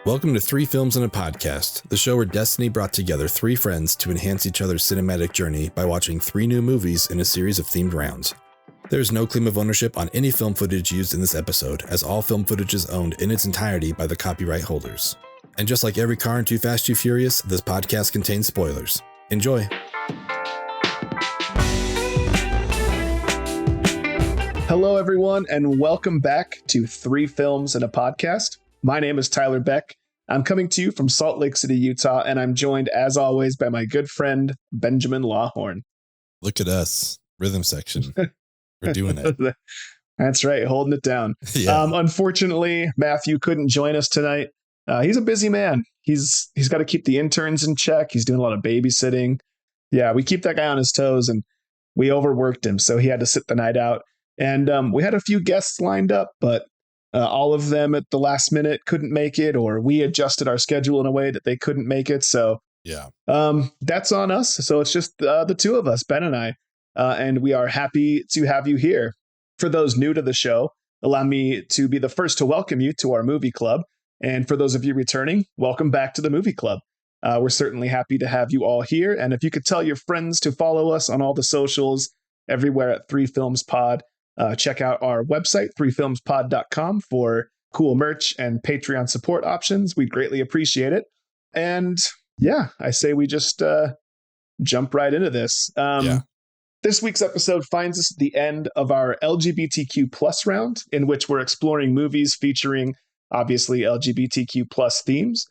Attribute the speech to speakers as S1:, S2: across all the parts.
S1: Welcome to Three Films and a Podcast, the show where destiny brought together three friends to enhance each other's cinematic journey by watching three new movies in a series of themed rounds. There is no claim of ownership on any film footage used in this episode, as all film footage is owned in its entirety by the copyright holders. And just like every car in Too Fast, Too Furious, this podcast contains spoilers. Enjoy!
S2: Hello, everyone, and welcome back to Three Films and a Podcast. My name is Tyler Beck. I'm coming to you from Salt Lake City, Utah, and I'm joined, as always, by my good friend, Benjamin Lawhorn.
S1: Look at us. Rhythm section. We're doing it.
S2: That's right, holding it down.
S1: Yeah.
S2: Unfortunately, Matthew couldn't join us tonight. He's a busy man. He's got to keep the interns in check. He's doing a lot of babysitting. Yeah, we keep that guy on his toes, and we overworked him, so he had to sit the night out. And we had a few guests lined up, but all of them at the last minute couldn't make it, or we adjusted our schedule in a way that they couldn't make it. So
S1: yeah,
S2: that's on us. So it's just the two of us, Ben and I, and we are happy to have you here. For those new to the show, allow me to be the first to welcome you to our movie club. And for those of you returning, welcome back to the movie club. We're certainly happy to have you all here. And if you could tell your friends to follow us on all the socials, everywhere at Three Films Pod. Check out our website, threefilmspod.com, for cool merch and Patreon support options. We'd greatly appreciate it. And yeah, I say we just jump right into this. This week's episode finds us at the end of our LGBTQ plus round, in which we're exploring movies featuring, obviously, LGBTQ plus themes.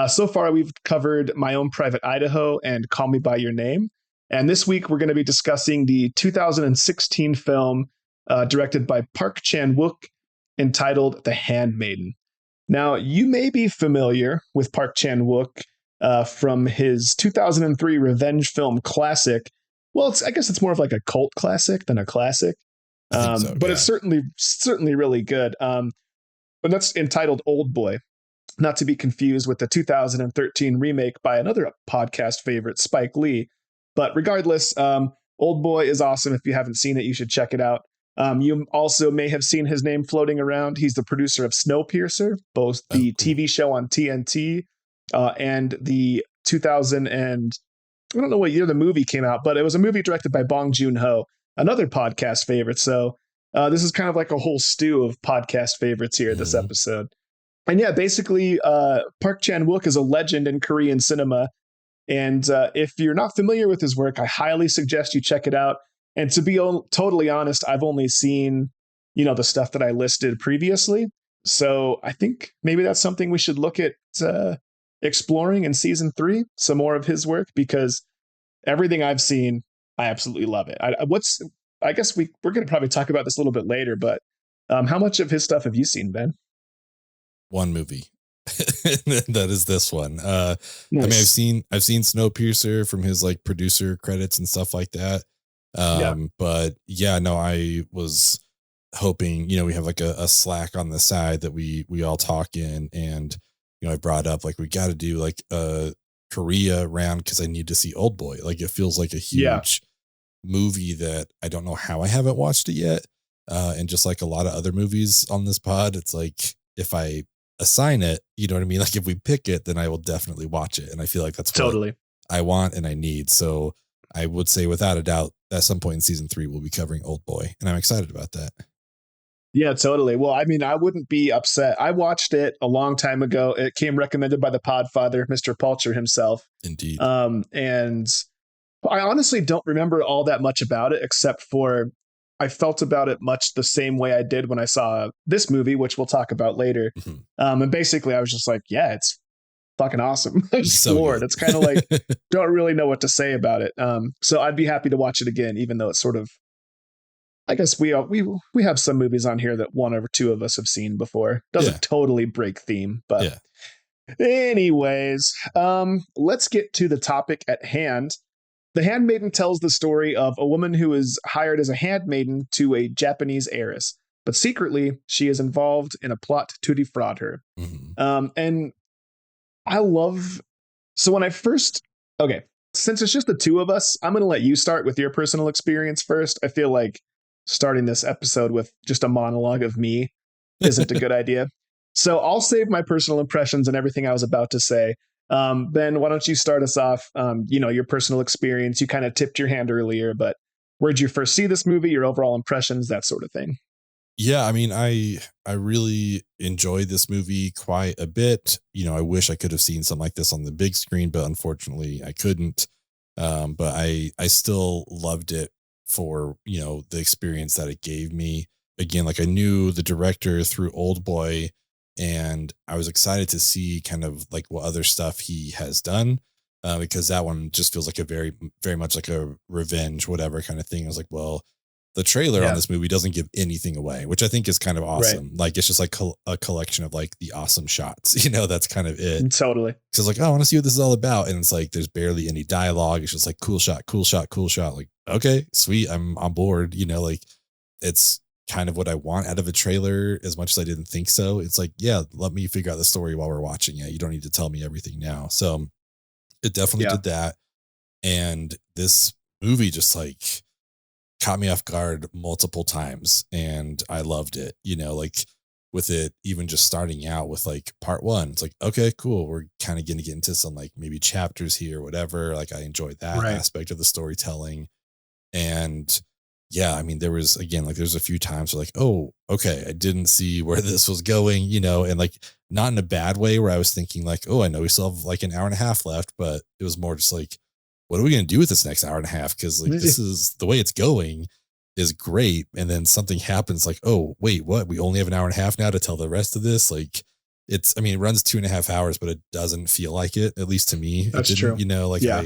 S2: So far, we've covered My Own Private Idaho and Call Me By Your Name. And this week, we're going to be discussing the 2016 film directed by Park Chan-wook, entitled The Handmaiden. Now, you may be familiar with Park Chan-wook from his 2003 revenge film classic. Well, I guess it's more of like a cult classic than a classic, but yeah. It's certainly really good. But that's entitled Old Boy, not to be confused with the 2013 remake by another podcast favorite, Spike Lee. But regardless, Old Boy is awesome. If you haven't seen it, you should check it out. You also may have seen his name floating around. He's the producer of Snowpiercer, both the TV show on TNT and the 2000 and I don't know what year the movie came out, but it was a movie directed by Bong Joon-ho, another podcast favorite. So this is kind of like a whole stew of podcast favorites here this episode. And yeah, basically, Park Chan-wook is a legend in Korean cinema. And if you're not familiar with his work, I highly suggest you check it out. And to be totally honest, I've only seen, the stuff that I listed previously. So I think maybe that's something we should look at exploring in season 3, some more of his work, because everything I've seen, I absolutely love it. I guess we're going to probably talk about this a little bit later, but how much of his stuff have you seen, Ben?
S1: One movie. That is this one.
S2: Nice.
S1: I mean, I've seen Snowpiercer from his like producer credits and stuff like that. But yeah, no, I was hoping, we have like a Slack on the side that we all talk in, and I brought up like we got to do like a Korea round because I need to see Old Boy. Like it feels like a huge movie that I don't know how I haven't watched it yet. And just like a lot of other movies on this pod, it's like if I assign it, you know what I mean? Like if we pick it, then I will definitely watch it. And I feel like that's
S2: totally
S1: what I want and I need. So I would say without a doubt, at some point in season 3, we'll be covering Old Boy. And I'm excited about that.
S2: Yeah, totally. Well, I mean, I wouldn't be upset. I watched it a long time ago. It came recommended by the podfather, Mr. Pulcher himself.
S1: Indeed.
S2: And I honestly don't remember all that much about it, except for I felt about it much the same way I did when I saw this movie, which we'll talk about later.
S1: Mm-hmm.
S2: And basically, I was just like, yeah, it's fucking awesome. I just floored. It's kind of like, don't really know what to say about it. So I'd be happy to watch it again, even though it's sort of, I guess we have some movies on here that one or two of us have seen before. Doesn't totally break theme, but anyways, let's get to the topic at hand. The Handmaiden tells the story of a woman who is hired as a handmaiden to a Japanese heiress, but secretly she is involved in a plot to defraud her.
S1: Mm-hmm.
S2: And I love, so when I first, since it's just the two of us, I'm going to let you start with your personal experience first. I feel like starting this episode with just a monologue of me isn't a good idea. So I'll save my personal impressions and everything I was about to say. Ben, why don't you start us off? Your personal experience. You kind of tipped your hand earlier, but where'd you first see this movie? Your overall impressions, that sort of thing.
S1: Yeah, I mean, I really enjoyed this movie quite a bit. I wish I could have seen something like this on the big screen, but unfortunately I couldn't. But I still loved it for, the experience that it gave me. Again, like I knew the director through Old Boy, and I was excited to see kind of like what other stuff he has done. Because that one just feels like a very, very much like a revenge, whatever kind of thing. I was like, well, the trailer on
S2: Yeah.
S1: this movie doesn't give anything away, which I think is kind of
S2: Right.
S1: awesome. Like it's just like a collection of like the awesome shots, that's kind of it.
S2: Totally.
S1: Cause like, oh, I want to see what this is all about. And it's like, there's barely any dialogue. It's just like cool shot, cool shot, cool shot. Like, okay, sweet. I'm on board. Like it's kind of what I want out of a trailer as much as I didn't think so. It's like, yeah, let me figure out the story while we're watching it. You don't need to tell me everything now. So it definitely
S2: Yeah.
S1: did that. And this movie just like caught me off guard multiple times and I loved it, like with it even just starting out with like part one, it's like, okay, cool. We're kind of going to get into some like maybe chapters here, whatever. Like I enjoyed that
S2: Right.
S1: aspect of the storytelling. And yeah, I mean, there was again, like there's a few times where like, oh, okay, I didn't see where this was going, and like not in a bad way where I was thinking like, oh, I know we still have like an hour and a half left, but it was more just like, what are we going to do with this next hour and a half? Cause like this is the way it's going is great. And then something happens like, oh, wait, what? We only have an hour and a half now to tell the rest of this. Like it runs 2.5 hours, but it doesn't feel like it, at least to me. It
S2: That's
S1: didn't,
S2: true.
S1: like
S2: Yeah.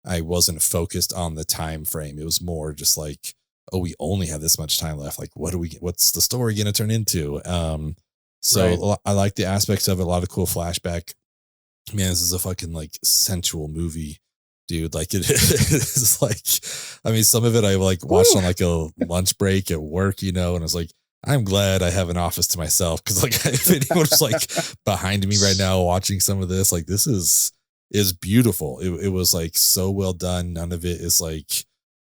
S1: I wasn't focused on the time frame. It was more just like, oh, we only have this much time left. Like, what's the story going to turn into? So
S2: Right.
S1: I like the aspects of it, a lot of cool flashback. Man, this is a fucking like sensual movie, dude. Like it is like, I mean, some of it I like watched
S2: Woo.
S1: on like a lunch break at work, and I was like, I'm glad I have an office to myself. Cause like if anyone's like behind me right now watching some of this, like this is beautiful. It was like so well done. None of it is like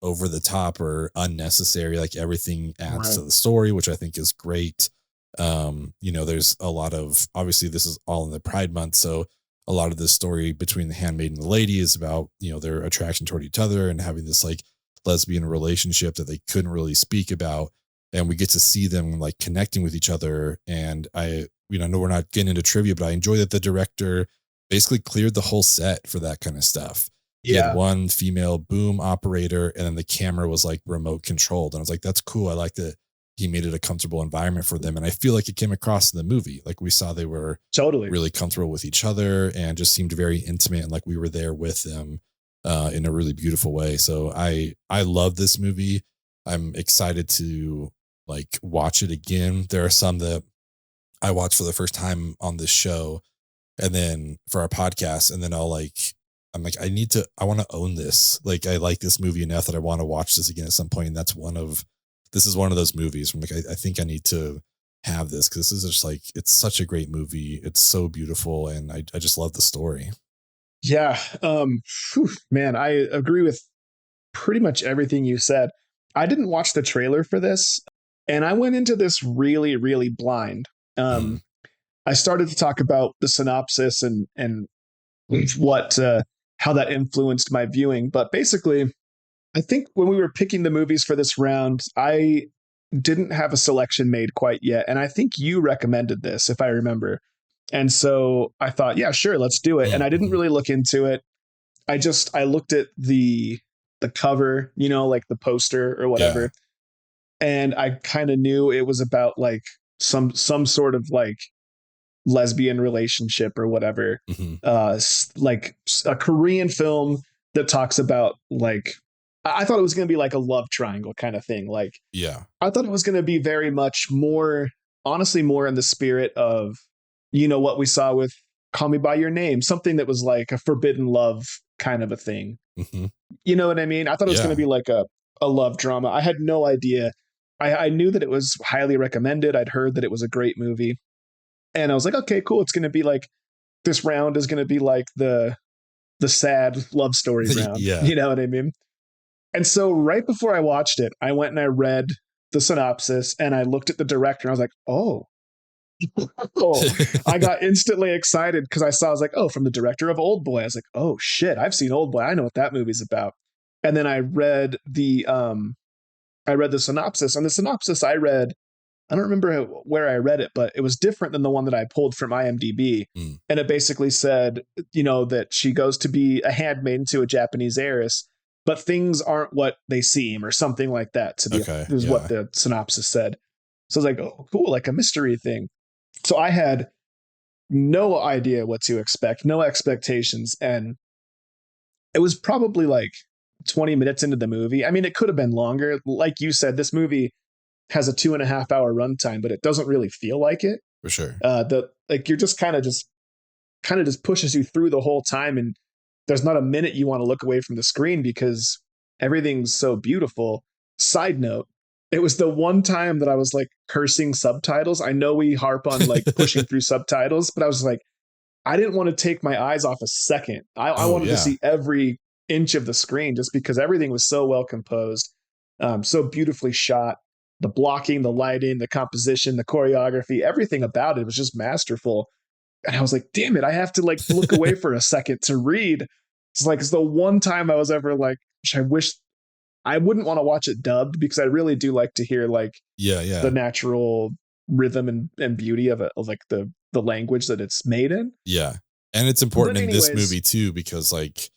S1: over the top or unnecessary. Like everything adds
S2: Right.
S1: to the story, which I think is great. There's a lot of obviously this is all in the Pride Month, so a lot of the story between the handmaid and the lady is about their attraction toward each other and having this like lesbian relationship that they couldn't really speak about, and we get to see them like connecting with each other. And I know we're not getting into trivia, but I enjoy that the director basically cleared the whole set for that kind of stuff. He had
S2: Yeah.
S1: one female boom operator, and then the camera was like remote controlled, and I was like, that's cool. I like that he made it a comfortable environment for them, and I feel like it came across in the movie. Like we saw they were
S2: Totally.
S1: really comfortable with each other and just seemed very intimate, and like we were there with them in a really beautiful way. So I love this movie. I'm excited to like watch it again. There are some that I watched for the first time on this show and then for our podcast, and then I'm like, I want to own this. Like I like this movie enough that I want to watch this again at some point. And this is one of those movies where I'm like, I think I need to have this because this is just like, it's such a great movie. It's so beautiful. And I just love the story.
S2: Yeah. Man, I agree with pretty much everything you said. I didn't watch the trailer for this, and I went into this really, really blind.
S1: Mhm.
S2: Um, I started to talk about the synopsis and what how that influenced my viewing, but basically, I think when we were picking the movies for this round, I didn't have a selection made quite yet, and I think you recommended this, if I remember. And so I thought, yeah, sure, let's do it. And I didn't
S1: Mhm.
S2: really look into it. I looked at the cover, like the poster or
S1: Yeah.
S2: whatever, and I kind of knew it was about like some sort of like lesbian relationship or whatever.
S1: Mhm.
S2: Like a Korean film that talks about like I thought it was going to be like a love triangle kind of thing. Like
S1: Yeah.
S2: I thought it was going to be very much more, honestly, more in the spirit of, what we saw with Call Me By Your Name, something that was like a forbidden love kind of a thing.
S1: Mhm.
S2: You know what I mean? I thought it was going to
S1: Yeah.
S2: be like a love drama. I had no idea. I knew that it was highly recommended. I'd heard that it was a great movie. And I was like, okay, cool. It's going to be like, this round is going to be like the sad love story round.
S1: Yeah.
S2: You know what I mean? And so right before I watched it, I went and I read the synopsis and I looked at the director and I was like, oh, Oh, I got instantly excited because I was like, oh, from the director of Old Boy. I was like, oh shit, I've seen Old Boy. I know what that movie's about. And then I read the synopsis, and the synopsis I read, I don't remember where I read it, but it was different than the one that I pulled from IMDb.
S1: Mm.
S2: And it basically said, that she goes to be a handmaiden to a Japanese heiress, but things aren't what they seem, or something like that.
S1: Okay.
S2: Is what
S1: Yeah.
S2: the synopsis said. So I was like, oh, cool, like a mystery thing. So I had no idea what to expect, no expectations. And it was probably like 20 minutes into the movie. I mean, it could have been longer. Like you said, this movie has a 2.5 hour runtime, but it doesn't really feel like it.
S1: For sure.
S2: The like you're just kind of just pushes you through the whole time, and there's not a minute you want to look away from the screen because everything's so beautiful. Side note, it was the one time that I was like cursing subtitles. I know we harp on like pushing through subtitles, but I was like, I didn't want to take my eyes off a second. I
S1: Oh
S2: wanted to
S1: yeah.
S2: see every inch of the screen just because everything was so well composed, so beautifully shot. The blocking, the lighting, the composition, the choreography, everything about it was just masterful. And I was like, damn it, I have to like look away for a second to read. It's the one time I was ever like, I wish I wouldn't want to watch it dubbed because I really do like to hear like
S1: Yeah.
S2: the
S1: Yeah.
S2: natural rhythm and beauty of it, of like the language that it's made in.
S1: Yeah. And it's
S2: But
S1: important in this
S2: anyways,
S1: movie too, because like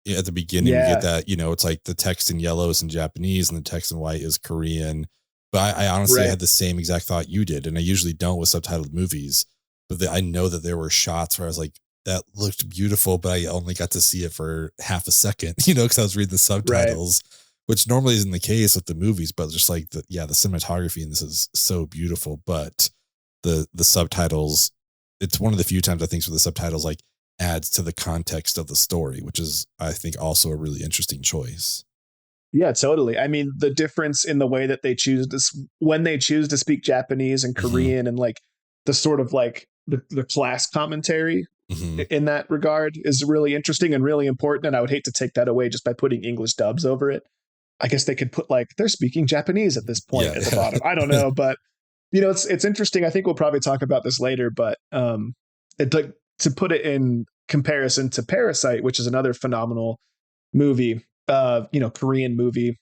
S1: at the beginning we get
S2: yeah,
S1: that, it's like the text in yellow is in Japanese and the text in white is Korean. But I honestly
S2: right.
S1: had the same exact thought you did. And I usually don't with subtitled movies, but I know that there were shots where I was like, that looked beautiful, but I only got to see it for half a second, because I was reading the
S2: Right.
S1: subtitles, which normally isn't the case with the movies, but just like the cinematography in this is so beautiful. But the subtitles, it's one of the few times I think where the subtitles like adds to the context of the story, which is I think also a really interesting choice.
S2: Yeah, totally. I mean, the difference in the way that they choose when they choose to speak Japanese and
S1: Hmm.
S2: Korean, and like the sort of like the class commentary
S1: Hmm.
S2: in that regard is really interesting and really important. And I would hate to take that away just by putting English dubs over it. I guess they could put like they're speaking Japanese at this point
S1: Yeah.
S2: at the bottom. I don't know, but it's interesting. I think we'll probably talk about this later, but like to put it in comparison to Parasite, which is another phenomenal movie, Korean movie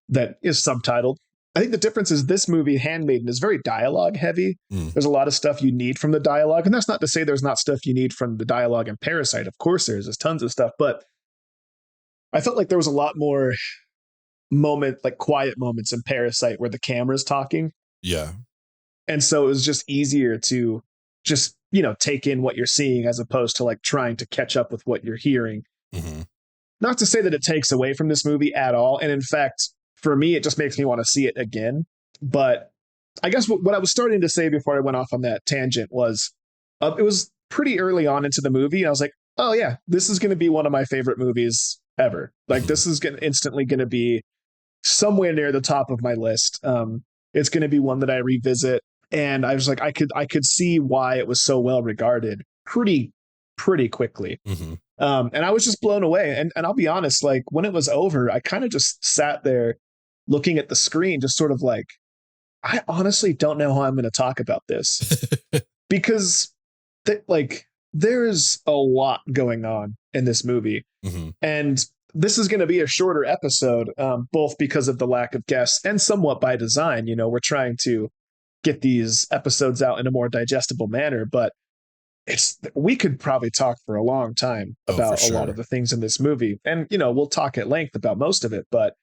S2: that is subtitled. I think the difference is this movie, Handmaiden, is very dialogue heavy.
S1: Mm,
S2: There's a lot of stuff you need from the dialogue, and that's not to say there's not stuff you need from the dialogue in Parasite. Of course, there's tons of stuff, but I felt like there was a lot more like quiet moments in Parasite where the camera's talking,
S1: yeah.
S2: and so it was just easier to just take in what you're seeing as opposed to like trying to catch up with what you're hearing.
S1: Hmm.
S2: Not to say that it takes away from this movie at all. And in fact, for me, it just makes me want to see it again. But I guess what I was starting to say before I went off on that tangent was it was pretty early on into the movie. And I was like, oh, yeah, this is going to be one of my favorite movies ever. Like,
S1: Hmm.
S2: this is instantly going to be somewhere near the top of my list. It's going to be one that I revisit. And I was like, I could see why it was so well regarded pretty quickly.
S1: Hmm.
S2: And I was just blown away. And I'll be honest, like when it was over, I kind of just sat there looking at the screen, just sort of like, I honestly don't know how I'm going to talk about this because like there's a lot going on in this movie.
S1: Hmm.
S2: And this is going to be a shorter episode, both because of the lack of guests and somewhat by design. We're trying to get these episodes out in a more digestible manner, but we could probably talk for a long time
S1: Oh, for
S2: about a lot of
S1: sure.
S2: the things in this movie, and we'll talk at length about most of it. But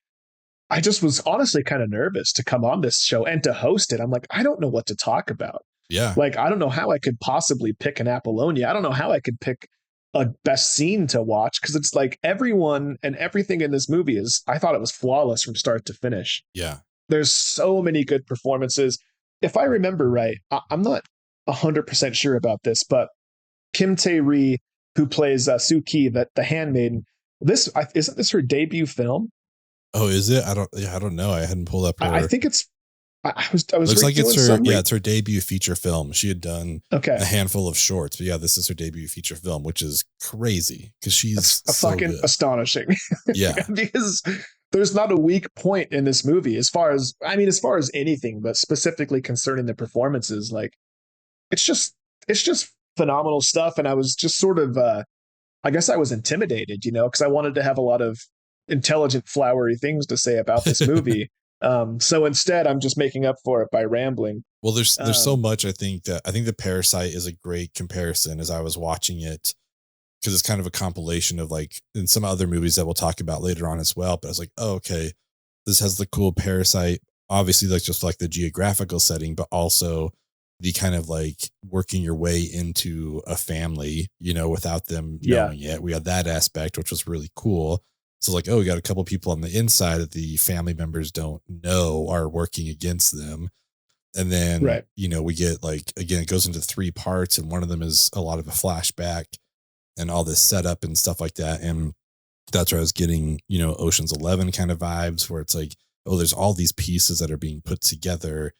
S2: I just was honestly kind of nervous to come on this show and to host it. I'm like, I don't know what to talk about.
S1: Yeah.
S2: Like, I don't know how I could possibly pick an Apollonia. I don't know how I could pick a best scene to watch because it's like everyone and everything in this movie I thought it was flawless from start to finish.
S1: Yeah.
S2: There's so many good performances. If I remember right, I'm not 100% sure about this, but Kim Tae-ri, who plays Suki, the handmaiden, isn't this her debut film?
S1: Oh, is it? I don't know. I hadn't pulled up
S2: I
S1: her.
S2: think it's. I was
S1: Looks like it's
S2: doing
S1: her.
S2: some.
S1: Yeah, it's her debut feature film. She had done
S2: Okay,
S1: a handful of shorts, but yeah, this is her debut feature film, which is crazy because
S2: that's
S1: she's
S2: a
S1: so
S2: fucking
S1: good.
S2: astonishing
S1: Yeah.
S2: because there's not a weak point in this movie as far as anything, but specifically concerning the performances. Like it's just it's just phenomenal stuff. And I was just sort of I guess I was intimidated, because I wanted to have a lot of intelligent, flowery things to say about this movie. So instead, I'm just making up for it by rambling.
S1: Well, there's so
S2: Um,
S1: much. I think the Parasite is a great comparison as I was watching it, because it's kind of a compilation of like in some other movies that we'll talk about later on as well. But I was like, oh, okay, this has the cool Parasite, obviously like just like the geographical setting, but also the kind of like working your way into a family, without them
S2: yeah,
S1: knowing it. We had that aspect, which was really cool. So like, oh, we got a couple people on the inside that the family members don't know are working against them. And then,
S2: right.
S1: we get like, again, it goes into three parts, and one of them is a lot of a flashback and all this setup and stuff like that. And that's where I was getting, Ocean's 11 kind of vibes, where it's like, oh, there's all these pieces that are being put together.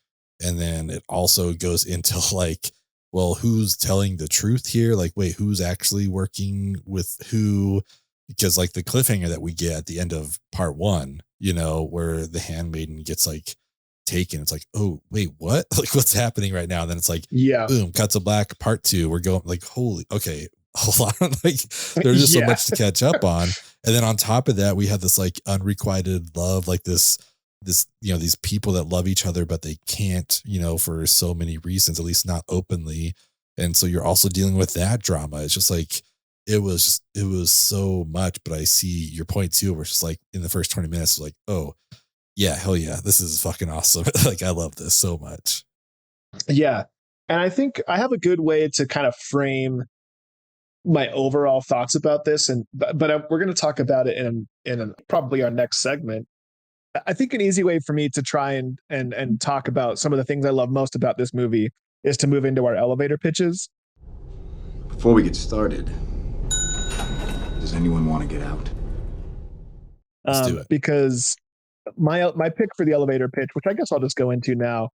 S1: And then it also goes into like, well, who's telling the truth here? Like, wait, who's actually working with who? Because like the cliffhanger that we get at the end of part one, where the handmaiden gets like taken, it's like, oh, wait, what? Like, what's happening right now? And then it's like,
S2: Yeah,
S1: boom, cuts to black, part two. We're going like, holy, okay, hold on. Like, there's just so
S2: yeah,
S1: much to catch up on. And then on top of that, we have this like unrequited love, like this, these people that love each other, but they can't, for so many reasons, at least not openly. And so you're also dealing with that drama. It's just like, it was so much. But I see your point too, where it's just like in the first 20 minutes, like, oh yeah, hell yeah, this is fucking awesome. Like, I love this so much.
S2: yeah. And I think I have a good way to kind of frame my overall thoughts about this, and but we're going to talk about it in probably our next segment. I think an easy way for me to try and talk about some of the things I love most about this movie is to move into our elevator pitches.
S3: Before we get started, does anyone want to get out?
S1: Let's do it.
S2: Because my pick for the elevator pitch, which I guess I'll just go into now,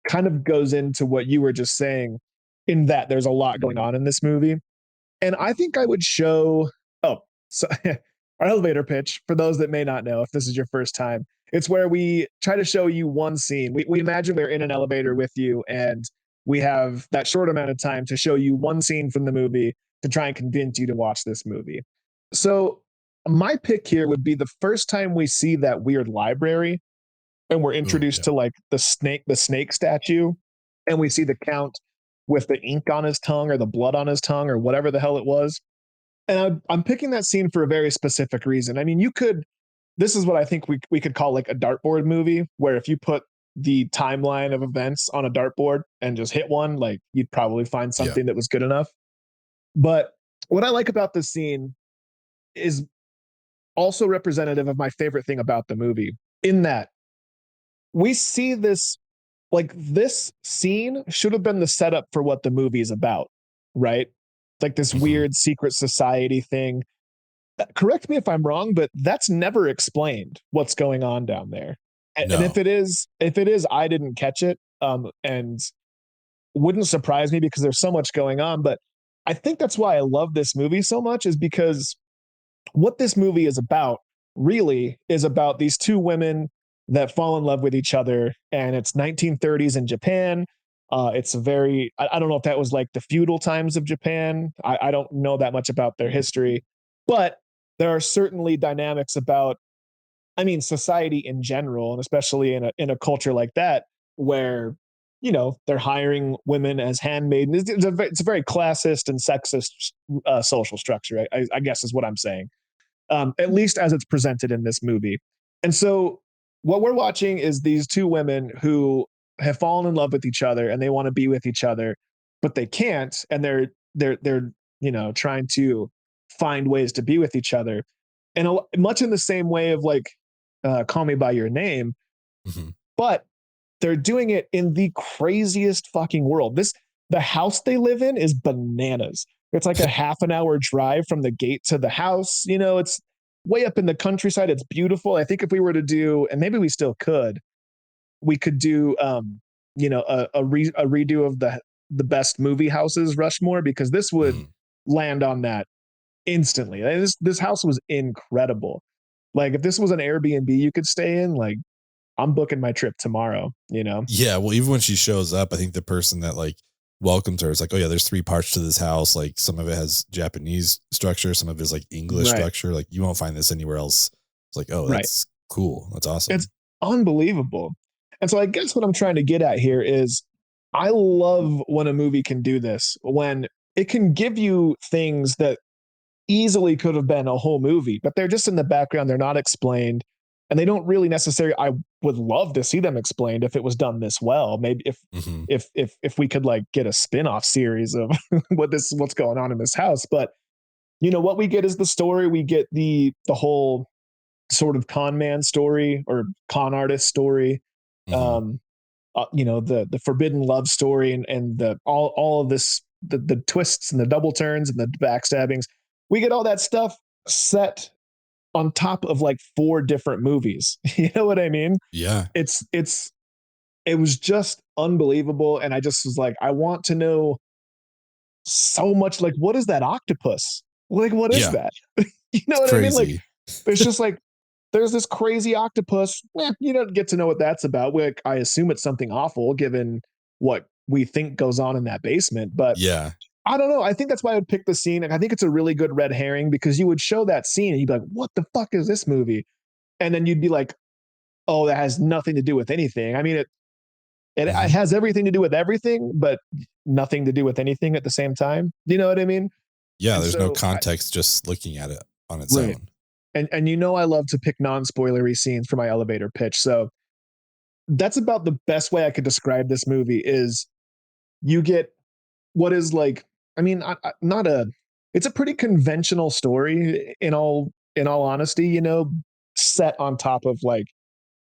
S2: kind of goes into what you were just saying, in that there's a lot going on in this movie. And I think I would show, oh, so our elevator pitch, for those that may not know, if this is your first time, it's where we try to show you one scene. We imagine we're in an elevator with you, and we have that short amount of time to show you one scene from the movie to try and convince you to watch this movie. So my pick here would be the first time we see that weird library, and we're
S1: Oh
S2: introduced
S1: yeah.
S2: to like the snake statue, and we see the count with the ink on his tongue or the blood on his tongue or whatever the hell it was. And I'm picking that scene for a very specific reason. I mean, this is what I think we could call like a dartboard movie, where if you put the timeline of events on a dartboard and just hit one, like you'd probably find
S1: Yeah.
S2: something that was good enough. But what I like about this scene is also representative of my favorite thing about the movie, in that we see this, like this scene should have been the setup for what the movie is about, right? Like this
S1: Mhm.
S2: weird secret society thing. Correct me if I'm wrong, but that's never explained what's going on down there. And
S1: No.
S2: if it is, I didn't catch it. And wouldn't surprise me because there's so much going on. But I think that's why I love this movie so much, is because what this movie is about really is about these two women that fall in love with each other, and it's 1930s in Japan. It's a very, I don't know if that was like the feudal times of Japan. I don't know that much about their history, but there are certainly dynamics about, I mean, society in general, and especially in a culture like that, where they're hiring women as handmaidens. It's a very classist and sexist social structure. I guess is what I'm saying, at least as it's presented in this movie. And so, what we're watching is these two women who have fallen in love with each other, and they want to be with each other, but they can't, and they're trying to find ways to be with each other, and much in the same way of like Call Me by Your Name,
S1: Mhm.
S2: but they're doing it in the craziest fucking world. The house they live in is bananas. It's like a half an hour drive from the gate to the house. It's way up in the countryside. It's beautiful. I think if we were to do, and maybe we still could, we could do, a redo of the best movie houses Rushmore, because this would
S1: Mhm.
S2: land on that instantly. This house was incredible. Like if this was an Airbnb you could stay in, like I'm booking my trip tomorrow.
S1: Yeah, well, even when she shows up, I think the person that like welcomes her. It's like, oh yeah, there's 3 parts to this house. Like some of it has Japanese structure, some of it is like English structure. Like you won't find this anywhere else. It's like, oh, that's cool. That's awesome.
S2: It's unbelievable. And so I guess what I'm trying to get at here is I love when a movie can do this, when it can give you things that easily could have been a whole movie, but they're just in the background. They're not explained, and they don't really necessarily. I would love to see them explained if it was done this well. Maybe if we could like get a spin-off series of what's going on in this house. But what we get is the story. We get the whole sort of con man story or con artist story. The forbidden love story and the all of this, the twists and the double turns and the backstabbings. We get all that stuff set on top of like 4 different movies. You know what I mean?
S1: Yeah.
S2: It was just unbelievable. And I just was like, I want to know so much. Like, what is that octopus? Like, what is that? You know what I mean? Like, there's just like, there's this crazy octopus. You don't get to know what that's about. Like, I assume it's something awful given what we think goes on in that basement. But
S1: yeah,
S2: I don't know. I think that's why I would pick the scene. And I think it's a really good red herring because you would show that scene and you'd be like, what the fuck is this movie? And then you'd be like, oh, that has nothing to do with anything. I mean, it has everything to do with everything, but nothing to do with anything at the same time. You know what I mean?
S1: Yeah, there's no context just looking at it on its own.
S2: And I love to pick non-spoilery scenes for my elevator pitch. So that's about the best way I could describe this movie is you get what is like, I mean, it's a pretty conventional story in all honesty, set on top of like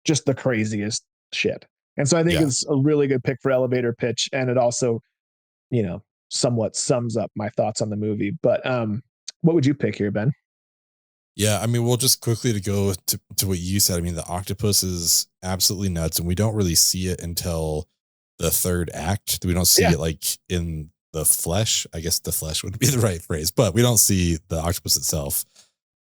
S2: just the craziest shit. And so I think it's a really good pick for elevator pitch. And it also, somewhat sums up my thoughts on the movie. But what would you pick here, Ben?
S1: Yeah, I mean, we'll just quickly to go to what you said. I mean, the octopus is absolutely nuts, and we don't really see it until the 3rd act. We don't see it like in the flesh. I guess the flesh would be the right phrase, but we don't see the octopus itself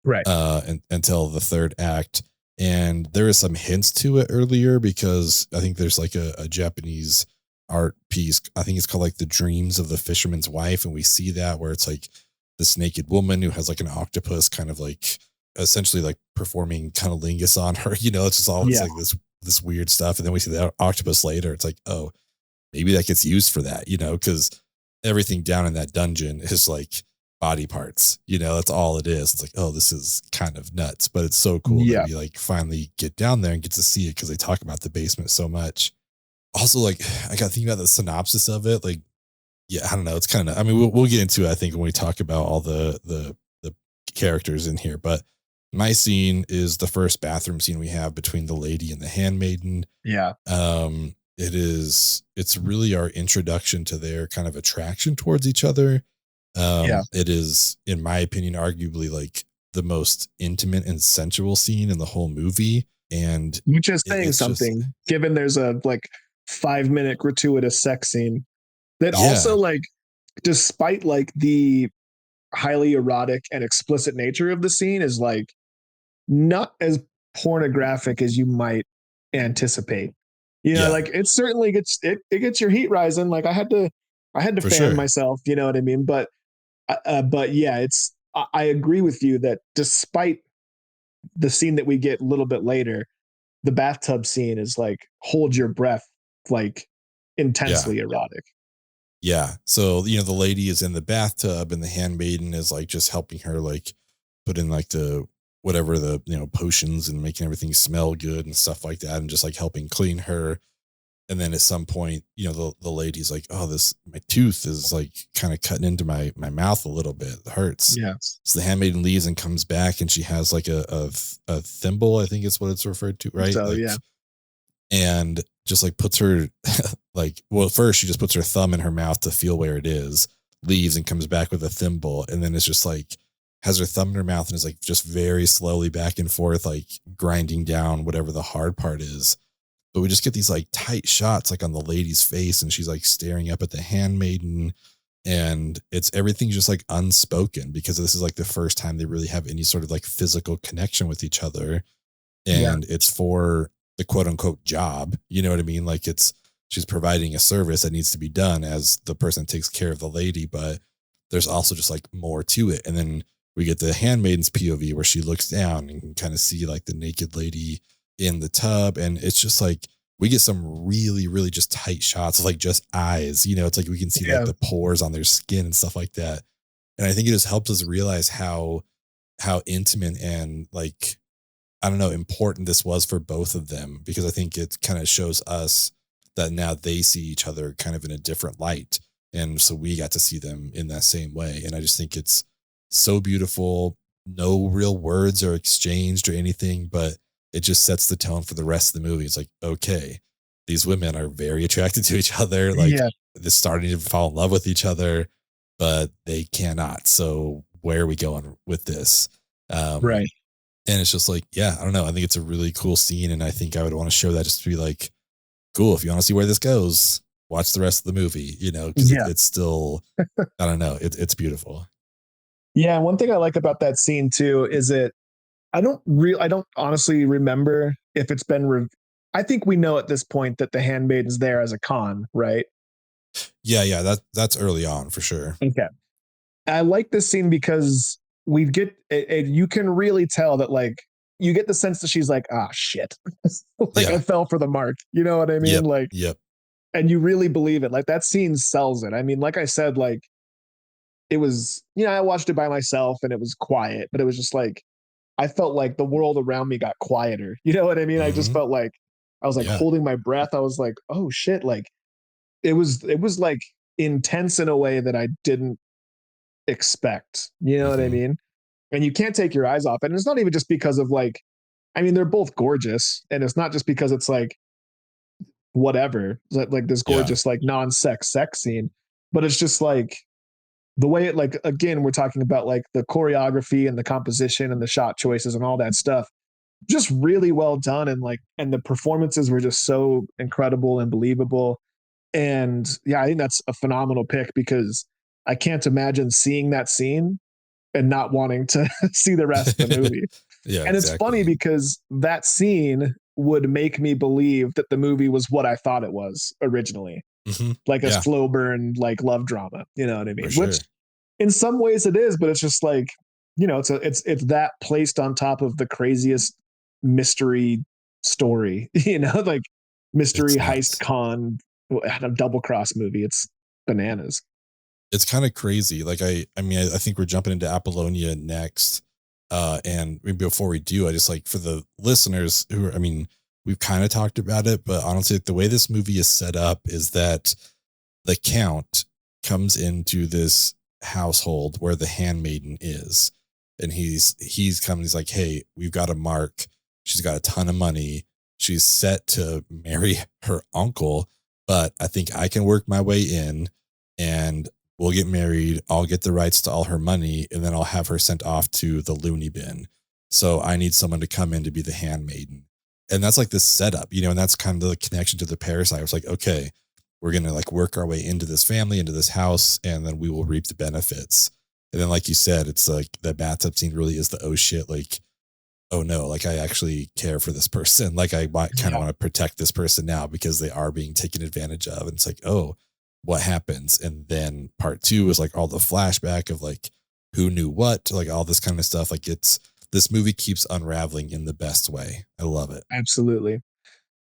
S1: until the 3rd act. And there is some hints to it earlier because I think there's like a Japanese art piece. I think it's called like The Dreams of the Fisherman's Wife, and we see that where it's like this naked woman who has like an octopus kind of like essentially like performing cunnilingus on her, it's just all it's like this weird stuff. And then we see the octopus later. It's like, oh, maybe that gets used for that, because everything down in that dungeon is like body parts, that's all it is. It's like, oh, this is kind of nuts, but it's so cool that we like finally get down there and get to see it because they talk about the basement so much. Also, like, I got to think about the synopsis of it. Like, yeah, I don't know. It's kind of, I mean, we'll get into it, I think, when we talk about all the characters in here. But my scene is the first bathroom scene we have between the lady and the handmaiden.
S2: Yeah.
S1: It's really our introduction to their kind of attraction towards each other. It is, in my opinion, arguably like the most intimate and sensual scene in the whole movie. And
S2: which is saying something, given there's a like 5-minute gratuitous sex scene. That also, like, despite like the highly erotic and explicit nature of the scene, is like not as pornographic as you might anticipate. Like it certainly gets your heat rising. Like I had to fan myself. You know what I mean? But yeah, I agree with you that despite the scene that we get a little bit later, the bathtub scene is like hold your breath, like intensely erotic.
S1: Yeah. So, the lady is in the bathtub and the handmaiden is like just helping her like put in like the whatever the, potions and making everything smell good and stuff like that. And just like helping clean her. And then at some point, the lady's like, oh, my tooth is like kind of cutting into my mouth a little bit. It hurts.
S2: Yeah.
S1: So the handmaiden leaves and comes back and she has like a thimble, I think is what it's referred to. Right.
S2: So,
S1: like, and just like puts her first she just puts her thumb in her mouth to feel where it is, leaves and comes back with a thimble. And then it's just like has her thumb in her mouth and is like just very slowly back and forth, like grinding down whatever the hard part is. But we just get these like tight shots like on the lady's face and she's like staring up at the handmaiden and everything's just like unspoken because this is like the first time they really have any sort of like physical connection with each other. And it's for the quote unquote job. You know what I mean? Like it's she's providing a service that needs to be done as the person takes care of the lady, but there's also just like more to it. And then we get the handmaiden's POV where she looks down and can kind of see like the naked lady in the tub. And it's just like, we get some really, really just tight shots of like just eyes, it's like we can see like the pores on their skin and stuff like that. And I think it just helps us realize how intimate and like, I don't know, important this was for both of them, because I think it kind of shows us that now they see each other kind of in a different light. And so we got to see them in that same way. And I just think it's so beautiful. No real words are exchanged or anything, but it just sets the tone for the rest of the movie. It's like, okay, these women are very attracted to each other. Like they're starting to fall in love with each other, but they cannot. So where are we going with this?
S2: Right.
S1: And it's just like, yeah, I don't know. I think it's a really cool scene. And I think I would want to show that just to be like, cool. If you want to see where this goes, watch the rest of the movie, because it's still, I don't know. It's beautiful.
S2: Yeah. One thing I like about that scene too, is I don't honestly remember if it's been, I think we know at this point that the handmaiden's there as a con, right?
S1: Yeah. That's early on for sure.
S2: Okay. I like this scene because we get you can really tell that, like, you get the sense that she's like, ah, shit. Like I fell for the mark. You know what I mean?
S1: Yep.
S2: And you really believe it. Like that scene sells it. I mean, like I said, like it was, I watched it by myself and it was quiet, but it was just like, I felt like the world around me got quieter. You know what I mean? I just felt like I was like holding my breath. I was like, oh shit. Like it was like intense in a way that I didn't expect. You know what I mean? And you can't take your eyes off it. And it's not even just because of like, I mean, they're both gorgeous. And it's not just because it's like whatever, like this gorgeous, like non-sex sex scene, but it's just like the way it, like, again, we're talking about like the choreography and the composition and the shot choices and all that stuff, just really well done. And like, and the performances were just so incredible and believable. And yeah, I think that's a phenomenal pick, because I can't imagine seeing that scene and not wanting to see the rest of the movie. And it's funny because that scene would make me believe that the movie was what I thought it was originally, like a slow burn, like love drama. You know what I mean?
S1: Sure.
S2: Which in some ways it is, but it's just like, it's that placed on top of the craziest mystery story, like mystery heist con, a double cross movie. It's bananas.
S1: It's kind of crazy. Like, I mean, I think we're jumping into Apollonia next. And before we do, I just like, for the listeners who are, I mean, we've kind of talked about it, but honestly, the way this movie is set up is that the Count comes into this household where the handmaiden is. And he's coming, he's like, hey, we've got a mark. She's got a ton of money. She's set to marry her uncle, but I think I can work my way in and we'll get married. I'll get the rights to all her money, and then I'll have her sent off to the loony bin. So I need someone to come in to be the handmaiden. And that's like this setup, and that's kind of the connection to the parasite. I was like, okay, we're going to like work our way into this family, into this house, and then we will reap the benefits. And then, like you said, it's like the bathtub scene really is the, oh shit, like, oh no, like I actually care for this person. Like I kind of want to protect this person now because they are being taken advantage of. And it's like, oh, what happens? And then part 2 is like all the flashback of like who knew what, like all this kind of stuff. Like this movie keeps unraveling in the best way. I love it.
S2: Absolutely.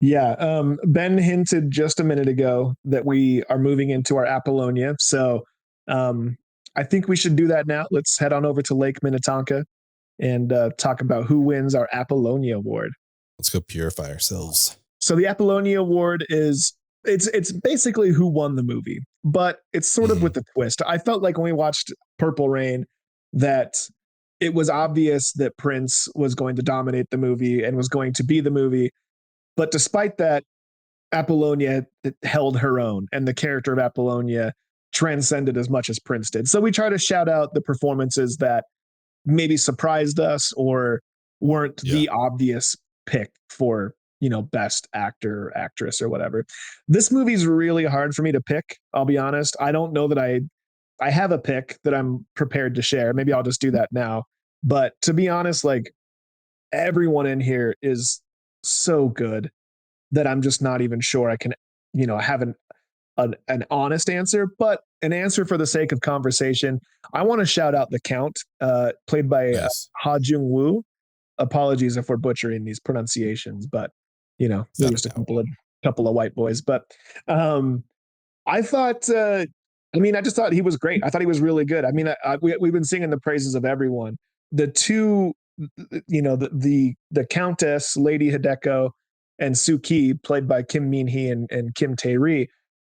S2: Yeah. Ben hinted just a minute ago that we are moving into our Apollonia. So I think we should do that now. Let's head on over to Lake Minnetonka and talk about who wins our Apollonia Award.
S1: Let's go purify ourselves.
S2: So the Apollonia Award is, it's basically who won the movie, but it's sort of with a twist. I felt like when we watched Purple Rain that it was obvious that Prince was going to dominate the movie and was going to be the movie. But despite that, Apollonia held her own, and the character of Apollonia transcended as much as Prince did. So we try to shout out the performances that maybe surprised us or weren't the obvious pick for, best actor or actress or whatever. This movie's really hard for me to pick. I'll be honest. I don't know that I have a pick that I'm prepared to share. Maybe I'll just do that now. But to be honest, like everyone in here is so good that I'm just not even sure I can have an honest answer, but an answer for the sake of conversation. I want to shout out the Count, played by
S1: Nice.
S2: Ha Jung Woo. Apologies if we're butchering these pronunciations, but they're just a couple of white boys. But I thought, I just thought he was great. I thought he was really good. I mean, we've been singing the praises of everyone. The two, the Countess, Lady Hideko, and Suki, played by Kim Min Hee and Kim Tae Ri,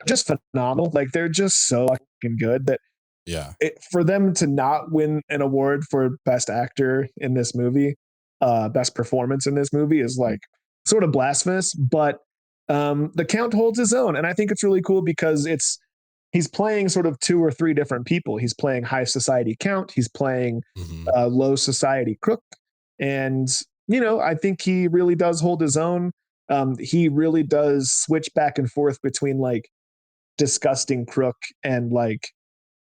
S2: just phenomenal. Like they're just so fucking good that
S1: Yeah.
S2: for them to not win an award for best actor in this movie, best performance in this movie is like sort of blasphemous. But the Count holds his own, and I think it's really cool because he's playing sort of two or three different people. He's playing high society Count, he's playing low society crook, and I think he really does hold his own. He really does switch back and forth between like disgusting crook and like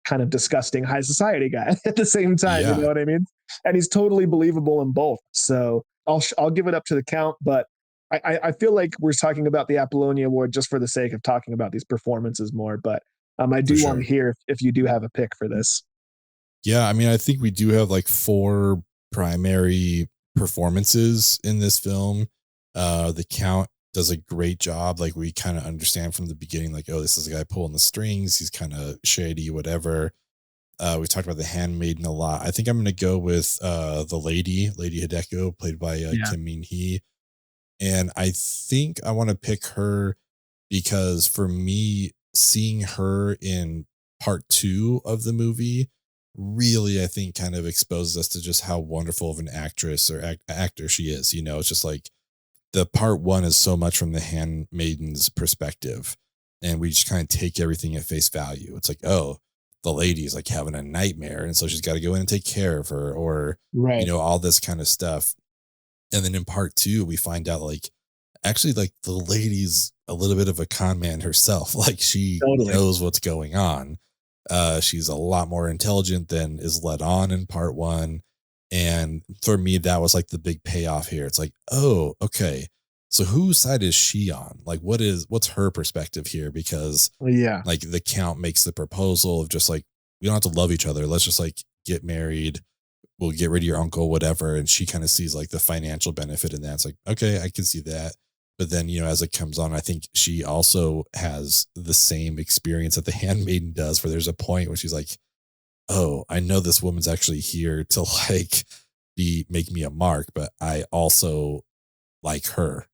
S2: kind of disgusting high society guy at the same time.
S1: Yeah.
S2: You know what I mean? And he's totally believable in both. So I'll give it up to the Count, but I feel like we're talking about the Apollonia Award just for the sake of talking about these performances more. But I do want to hear if you do have a pick for this.
S1: Yeah, I mean, I think we do have like 4 primary performances in this film. The Count does a great job. Like we kind of understand from the beginning, like, oh, this is a guy pulling the strings. He's kind of shady, whatever. We talked about the Handmaiden a lot. I think I'm going to go with the Lady Hideko, played by Kim Min Hee. And I think I want to pick her because for me, seeing her in part 2 of the movie really, I think, kind of exposes us to just how wonderful of an actress or actor she is. It's just like the part 1 is so much from the Handmaiden's perspective, and we just kind of take everything at face value. It's like, oh, the lady's like having a nightmare, and so she's got to go in and take care of her, or all this kind of stuff. And then in part 2, we find out like actually like the lady's a little bit of a con man herself. Like she knows what's going on. She's a lot more intelligent than is let on in part 1. And for me, that was like the big payoff here. It's like, oh, okay. So whose side is she on? Like, what's her perspective here? Because like the Count makes the proposal of just like, we don't have to love each other. Let's just like get married. We'll get rid of your uncle, whatever. And she kind of sees like the financial benefit in that. It's like, okay, I can see that. But then, as it comes on, I think she also has the same experience that the Handmaiden does, where there's a point where she's like, oh, I know this woman's actually here to like make me a mark, but I also like her,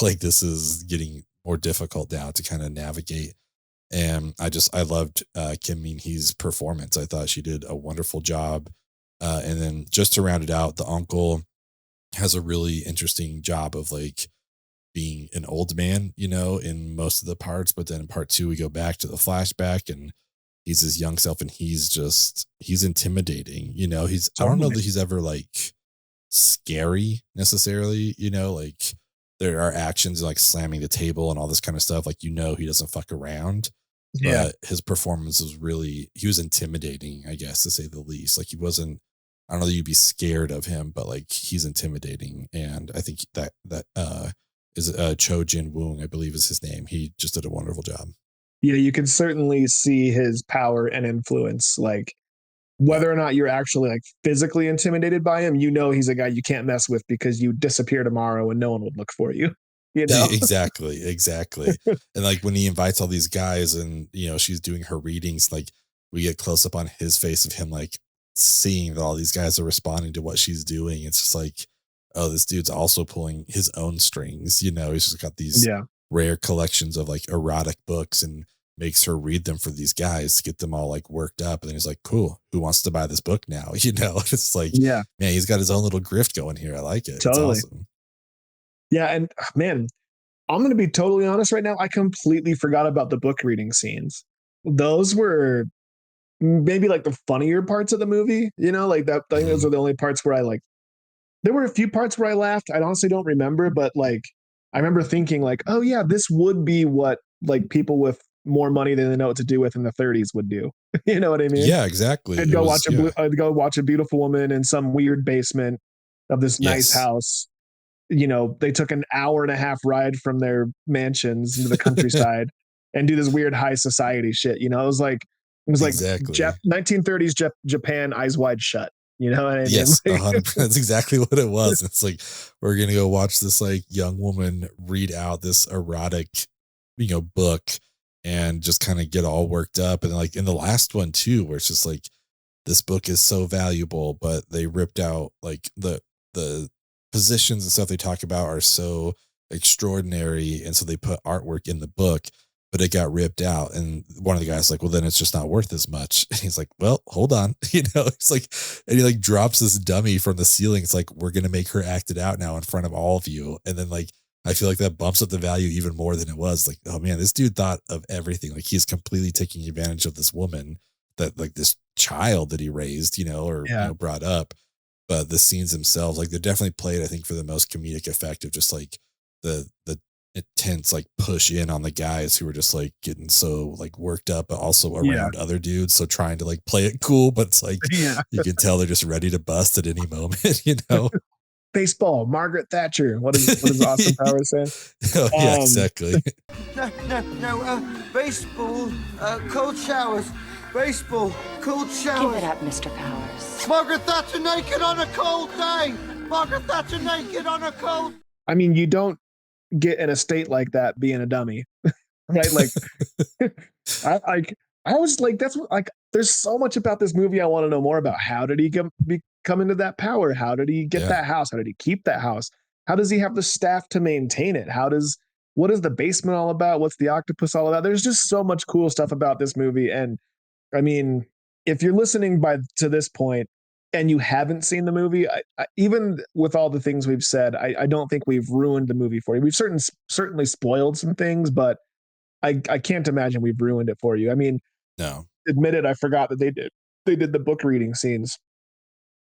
S1: like this is getting more difficult now to kind of navigate. And I loved Kim Min Hee's performance. I thought she did a wonderful job. And then just to round it out, the uncle has a really interesting job of like being an old man, in most of the parts. But then in part 2, we go back to the flashback and he's his young self, and he's intimidating. I don't know that he's ever like scary necessarily, like there are actions like slamming the table and all this kind of stuff. Like, he doesn't fuck around. Yeah. But his performance he was intimidating, I guess, to say the least. Like he wasn't, I don't know that you'd be scared of him, but like he's intimidating. And I think that is Cho Jin Woong, I believe is his name. He just did a wonderful job.
S2: Yeah, you can certainly see his power and influence. Like whether or not you're actually like physically intimidated by him, he's a guy you can't mess with because you disappear tomorrow and no one would look for you.
S1: Exactly. And like when he invites all these guys and she's doing her readings, like we get close up on his face of him like seeing that all these guys are responding to what she's doing. It's just like, oh, this dude's also pulling his own strings. He's just got these rare collections of like erotic books and makes her read them for these guys to get them all like worked up. And then he's like, cool, who wants to buy this book now? It's like, man, he's got his own little grift going here. I like it.
S2: Totally.
S1: It's awesome.
S2: Yeah. And man, I'm going to be totally honest right now. I completely forgot about the book reading scenes. Those were maybe like the funnier parts of the movie, like that. I think those are the only parts where there were a few parts where I laughed. I honestly don't remember, but like, I remember thinking like, oh yeah, this would be what like people with more money than they know what to do with in the 30s would do. You know what I mean?
S1: Yeah, exactly.
S2: I'd go watch a beautiful woman in some weird basement of this nice house. They took an hour and a half ride from their mansions into the countryside and do this weird high society shit. You know, it was like
S1: Exactly.
S2: 1930s Japan, eyes wide shut. You know what I mean?
S1: Yes,
S2: Like,
S1: 100%. That's exactly what it was. It's like, we're going to go watch this like young woman read out this erotic, book and just kind of get all worked up. And like in the last one too, where it's just like, this book is so valuable, but they ripped out like the positions and stuff they talk about are so extraordinary. And so they put artwork in the book, but it got ripped out. And one of the guys like, well, then it's just not worth as much. And he's like, well, hold on. It's like, and he like drops this dummy from the ceiling. It's like, we're going to make her act it out now in front of all of you. And then like, I feel like that bumps up the value even more than it was. Like, oh man, this dude thought of everything. Like he's completely taking advantage of this woman, that like this child that he raised, brought up. But the scenes themselves, like they're definitely played, I think, for the most comedic effect of just like the intense like push in on the guys who were just like getting so like worked up, but also around other dudes. So trying to like play it cool, but it's like you can tell they're just ready to bust at any moment,
S2: Baseball, Margaret Thatcher. What is Austin Powers saying?
S1: Oh, yeah, exactly.
S4: No, baseball, cold showers. Baseball, cold showers.
S5: Give it up, Mr. Powers.
S4: Margaret Thatcher naked on a cold day. Margaret Thatcher naked on a cold.
S2: I mean, you don't get in a state like that being a dummy, right? Like, I was like, that's what, like, there's so much about this movie I want to know more about. How did he come into that power? How did he get that house? How did he keep that house? How does he have the staff to maintain it? What is the basement all about? What's the octopus all about? There's just so much cool stuff about this movie. And I mean, if you're listening to this point and you haven't seen the movie, I, even with all the things we've said, I don't think we've ruined the movie for you. We've certainly spoiled some things, but I can't imagine we've ruined it for you. I mean,
S1: no. Admitted,
S2: I forgot that they did the book reading scenes,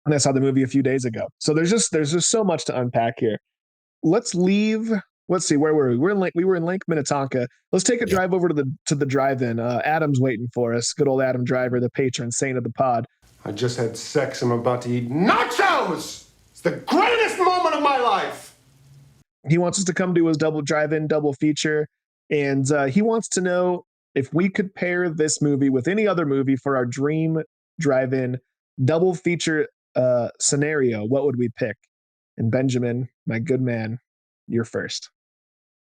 S2: and I saw the movie a few days ago. So there's just so much to unpack here. Let's leave. Let's see, where were we? We were in Lake Minnetonka. Let's take a drive over to the drive-in. Adam's waiting for us. Good old Adam Driver, the patron saint of the pod.
S6: I just had sex. I'm about to eat nachos. It's the greatest moment of my life.
S2: He wants us to come to his double feature, and he wants to know if we could pair this movie with any other movie for our dream drive-in double feature scenario. What would we pick? And Benjamin, my good man, you're first.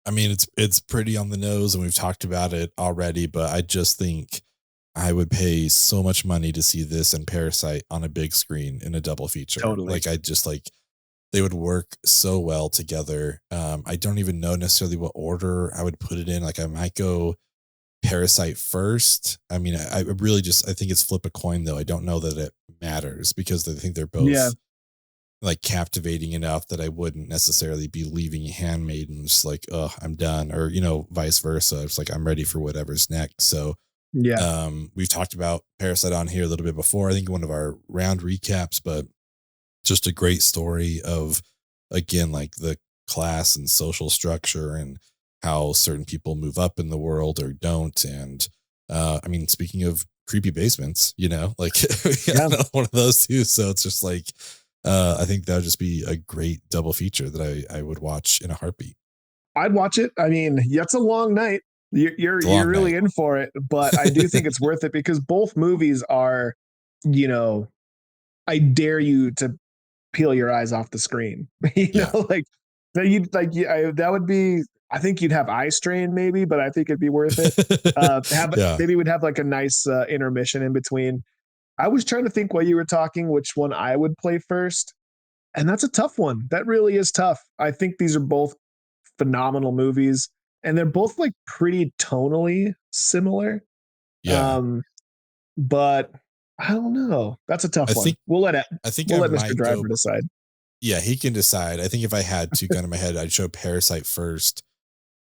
S1: I mean, it's pretty on the nose, and we've talked about it already, but I just think I would pay so much money to see this and Parasite on a big screen in a double feature.
S2: Totally.
S1: Like, I just like, they would work so well together. I don't even know necessarily what order I would put it in. Like, I might go Parasite first. I mean, I really I think it's flip a coin though. I don't know that it matters because I think they're both like captivating enough that I wouldn't necessarily be leaving Handmaiden just like, oh, I'm done, or vice versa. It's like I'm ready for whatever's next. So we've talked about Parasite on here a little bit before, I think one of our round recaps, but just a great story of, again, like the class and social structure and how certain people move up in the world or don't. And I mean, speaking of creepy basements, like one of those two. So it's just like, I think that would just be a great double feature that I would watch in a heartbeat. I'd
S2: watch it. I mean, that's a long night. You're really in for it, but I do think it's worth it because both movies are, I dare you to peel your eyes off the screen. Like that would be. I think you'd have eye strain maybe, but I think it'd be worth it. Maybe we'd have like a nice intermission in between. I was trying to think while you were talking which one I would play first, and that's a tough one. That really is tough. I think these are both phenomenal movies, and they're both like pretty tonally similar. But I don't know. That's a tough one. We'll let Mr. Driver decide.
S1: Yeah, he can decide. I think if I had to gun in my head, I'd show Parasite first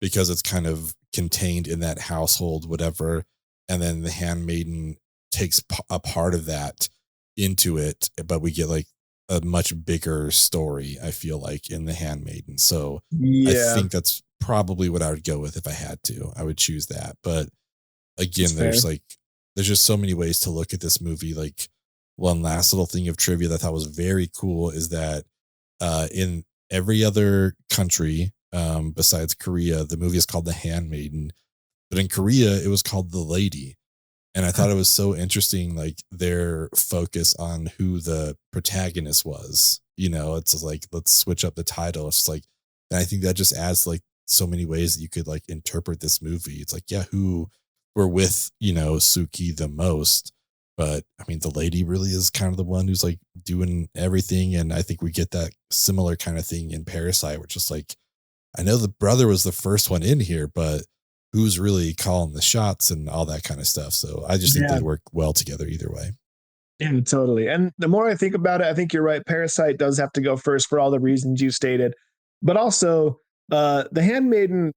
S1: because it's kind of contained in that household, whatever. And then The Handmaiden takes a part of that into it, but we get like a much bigger story, I feel like, in The Handmaiden. So I think that's probably what I would go with if I had to. I would choose that. But again, there's just so many ways to look at this movie. Like, one last little thing of trivia that I thought was very cool is that in every other country besides Korea, the movie is called The Handmaiden. but in Korea it was called The Lady. And I thought it was so interesting, like their focus on who the protagonist was. You know, it's like, let's switch up the title. It's like, and I think that just adds like so many ways that you could like interpret this movie. It's like, yeah, who were with, you know, Suki the most. But I mean, the lady really is kind of the one who's like doing everything. And I think we get that similar kind of thing in Parasite, which is like, I know the brother was the first one in here, but who's really calling the shots and all that kind of stuff. So I just think they work well together either way.
S2: Yeah, totally. And the more I think about it, I think you're right. Parasite does have to go first for all the reasons you stated, but also The Handmaiden,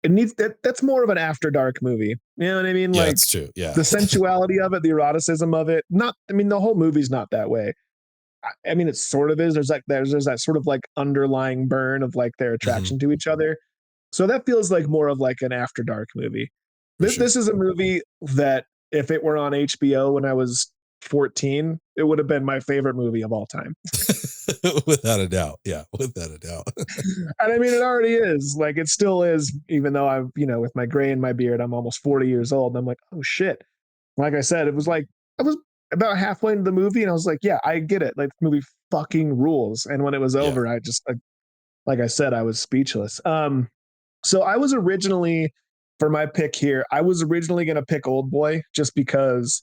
S2: it needs that's more of an after dark movie. You know what I mean?
S1: Yeah,
S2: like,
S1: that's true. Yeah.
S2: The sensuality of it, the eroticism of it. I mean, the whole movie's not that way. I mean, it sort of is. There's that sort of like underlying burn of like their attraction to each other. So that feels like more of like an after dark movie. This is a movie that if it were on HBO when I was 14, it would have been my favorite movie of all time.
S1: Without a doubt. Yeah, without a doubt.
S2: And I mean, it already is. Like, it still is, even though I'm, you know, with my gray in my beard, I'm almost 40 years old. And I'm like, oh shit. Like I said, it was like, I was about halfway into the movie and I was like, yeah, I get it. Like, the movie fucking rules. And when it was over, I just, like I said, I was speechless. So I was originally, for my pick here, I was originally going to pick Old Boy just because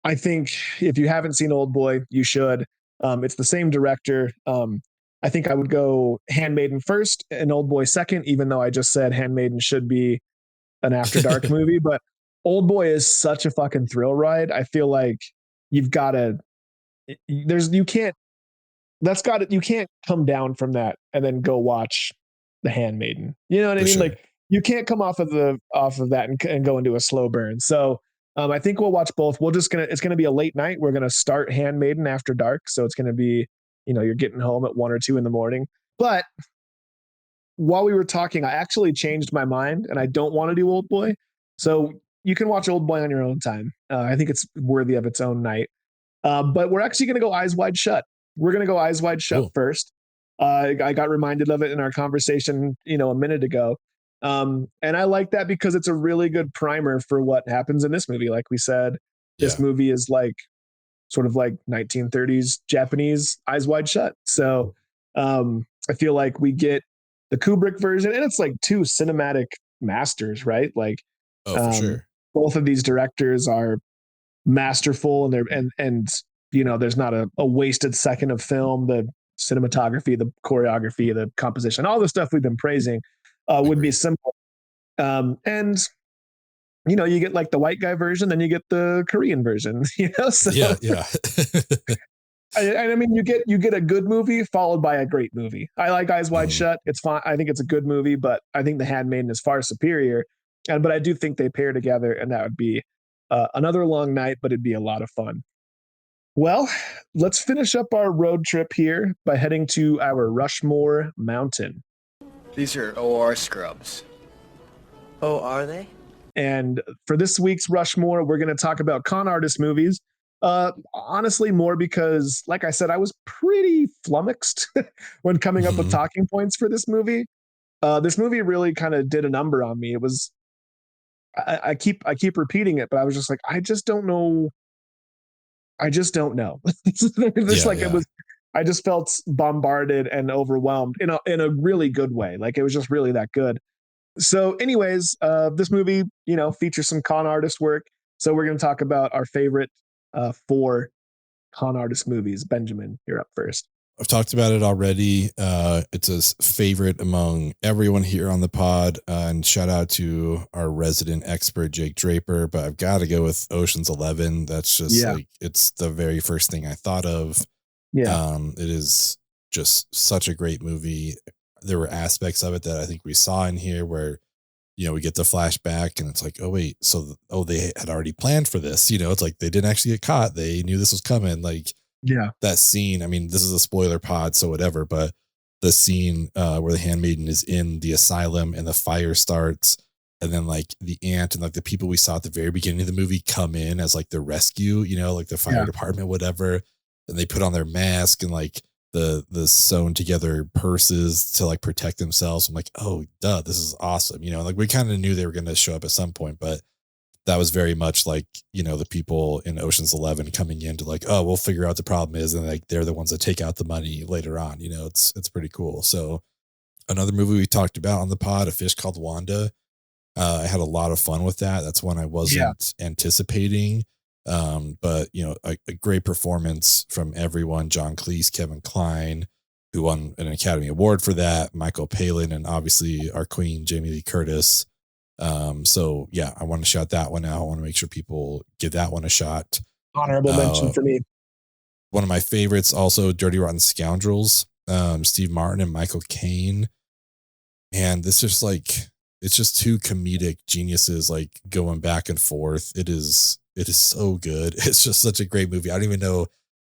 S2: I think if you haven't seen Old Boy, you should. It's the same director. I think I would go Handmaiden first and Old Boy second, even though I just said Handmaiden should be an after dark movie. But Old Boy is such a fucking thrill ride. I feel like you've got to, you can't come down from that and then go watch The Handmaiden. You know what I mean? Sure. Like, you can't come off of that and go into a slow burn. So I think we'll watch both. It's gonna be a late night. We're gonna start Handmaiden after dark. So it's gonna be, you know, you're getting home at 1 or 2 in the morning. But while we were talking, I actually changed my mind and I don't want to do Old Boy. So you can watch Old Boy on your own time. I think it's worthy of its own night. But we're actually gonna go Eyes Wide Shut. We're gonna go Eyes Wide Shut first. I got reminded of it in our conversation, you know, a minute ago. And I like that because it's a really good primer for what happens in this movie. Like we said, this movie is like sort of like 1930s Japanese Eyes Wide Shut. So I feel like we get the Kubrick version, and it's like 2 cinematic masters, right? Like,
S1: for sure.
S2: Both of these directors are masterful, and you know, there's not a wasted second of film. The cinematography, the choreography, the composition, all the stuff we've been praising would be simple. And you know, you get like the white guy version, then you get the Korean version, you know? So,
S1: yeah.
S2: I mean, you get a good movie followed by a great movie. I like Eyes Wide Shut. It's fine. I think it's a good movie, but I think The Handmaiden is far superior. But I do think they pair together, and that would be another long night, but it'd be a lot of fun. Well, let's finish up our road trip here by heading to our Rushmore Mountain.
S5: These are OR scrubs. Oh, are they?
S2: And for this week's Rushmore, we're going to talk about con artist movies. Honestly, more because, like I said, I was pretty flummoxed when coming up with talking points for this movie. This movie really kind of did a number on me. It was, I keep repeating it, but I was just like, I just don't know. It was, I just felt bombarded and overwhelmed in a really good way. Like, it was just really that good. So anyways, this movie, you know, features some con artist work. So we're going to talk about our favorite 4 con artist movies. Benjamin, you're up first.
S1: I've talked about it already. It's a favorite among everyone here on the pod. And shout out to our resident expert, Jake Draper. But I've got to go with Ocean's 11. That's just like, it's the very first thing I thought of. Yeah. It is just such a great movie. There were aspects of it that I think we saw in here where, you know, we get the flashback and it's like, oh, wait, they had already planned for this. You know, it's like they didn't actually get caught. They knew this was coming. Like, that scene. I mean, this is a spoiler pod, so whatever, but the scene where the handmaiden is in the asylum and the fire starts, and then like the aunt and like the people we saw at the very beginning of the movie come in as like the rescue, you know, like the fire department, whatever. And they put on their mask and like the sewn together purses to like protect themselves. I'm like, oh, duh, this is awesome. You know, like we kind of knew they were going to show up at some point, but that was very much like, you know, the people in Ocean's 11 coming in to like, oh, we'll figure out the problem is, and like they're the ones that take out the money later on. You know, it's pretty cool. So another movie we talked about on the pod, A Fish Called Wanda. I had a lot of fun with that. That's one I wasn't anticipating. But you know, a great performance from everyone. John Cleese, Kevin Kline, who won an Academy Award for that, Michael Palin, and obviously our queen, Jamie Lee Curtis. So yeah, I want to shout that one out. I want to make sure people give that one a shot.
S2: Honorable mention for me.
S1: One of my favorites, also Dirty Rotten Scoundrels, Steve Martin and Michael Caine. And this is like, it's just two comedic geniuses like going back and forth. It is so good. It's just such a great movie. I don't even know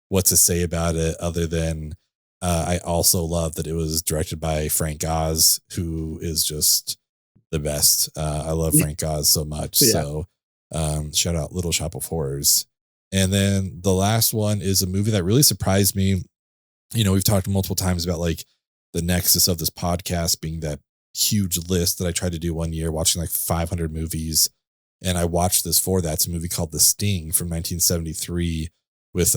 S1: what to say about it other than I also love that it was directed by Frank Oz, who is just the best. I love Frank Oz so much. Yeah. So shout out Little Shop of Horrors. And then the last one is a movie that really surprised me. You know, we've talked multiple times about like the nexus of this podcast being that huge list that I tried to do one year, watching like 500 movies. And I watched this for that. It's a movie called The Sting from 1973 with